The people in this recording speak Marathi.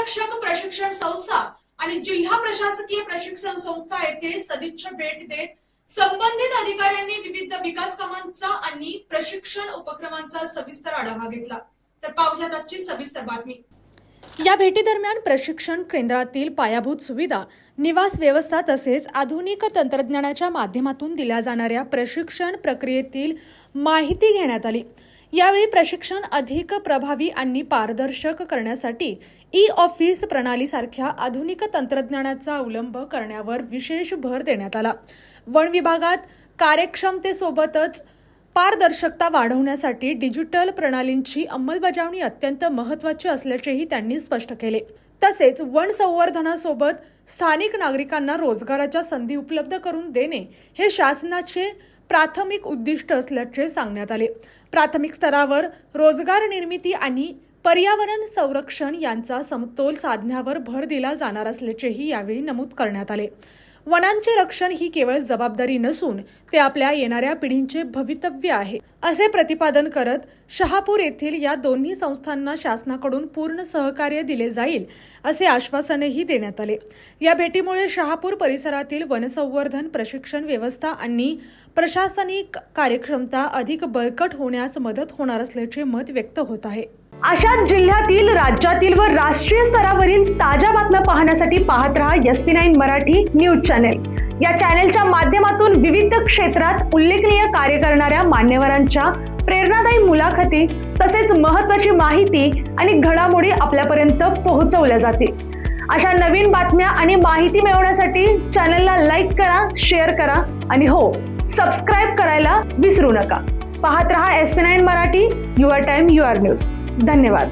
वनरक्षक प्रशिक्षण संस्था आणि जिल्हा प्रशासकीय प्रशिक्षण संस्था येथे सदिच्छा भेट देत संबंधित अधिकाऱ्यांनी विविध विकास कामांचा आणि प्रशिक्षण उपक्रमांचा सविस्तर आढावा घेतला। तर पाहूयात आजची सविस्तर बातमी। या भेटीदरम्यान प्रशिक्षण केंद्रातील पायाभूत सुविधा, निवास व्यवस्था तसेच आधुनिक तंत्रज्ञानाच्या माध्यमातून दिल्या जाणाऱ्या प्रशिक्षण प्रक्रियेतील माहिती घेण्यात आली। यावेळी प्रशिक्षण अधिक प्रभावी आणि पारदर्शक करण्यासाठी ई-ऑफिस प्रणालीसारख्या आधुनिक तंत्रज्ञानाचा अवलंब करण्यावर विशेष भर देण्यात आला। वन विभागात कार्यक्षमतेसोबतच पारदर्शकता वाढवण्यासाठी डिजिटल प्रणालींची अंमलबजावणी अत्यंत महत्त्वाची असल्याचेही त्यांनी स्पष्ट केले। तसेच वन संवर्धनासोबत स्थानिक नागरिकांना रोजगाराच्या संधी उपलब्ध करून देणे हे शासनाचे प्राथमिक उद्दिष्ट असल्याचे सांगण्यात आले। प्राथमिक स्तरावर रोजगार निर्मिती आणि पर्यावरण संरक्षण यांचा समतोल साधण्यावर भर दिला जाणार असल्याचेही यावेळी नमूद करण्यात आले। वनांचे रक्षण ही केवळ जबाबदारी नसून ते आपल्या येणाऱ्या पिढींचे भवितव्य आहे, असे प्रतिपादन करत शहापूर येथील या दोन्ही संस्थांना शासनाकडून पूर्ण सहकार्य दिले जाईल असे आश्वासनही देण्यात आले। या भेटीमुळे शहापूर परिसरातील वनसंवर्धन, प्रशिक्षण व्यवस्था आणि प्रशासनिक कार्यक्षमता अधिक बळकट होण्यास मदत होणार असल्याचे मत व्यक्त होत आहे। अशाच जिल्ह्यातील, राज्यातील व राष्ट्रीय स्तरावरील ताज्या बातम्या पाहण्यासाठी पाहत रहा SP9 मराठी न्यूज चॅनेल। या चॅनेलच्या माध्यमातून विविध क्षेत्रात उल्लेखनीय कार्य करणाऱ्या मान्यवरांच्या प्रेरणादायी मुलाखती तसेच महत्त्वाची माहिती आणि घडामोडी आपल्यापर्यंत पोहोचवल्या जातील। अशा नवीन बातम्या आणि माहिती मिळवण्यासाठी चॅनेलला लाईक करा, शेअर करा आणि हो, सबस्क्राईब करायला विसरू नका। पाहत रहा SP9 Marathi, your time your news. धन्यवाद।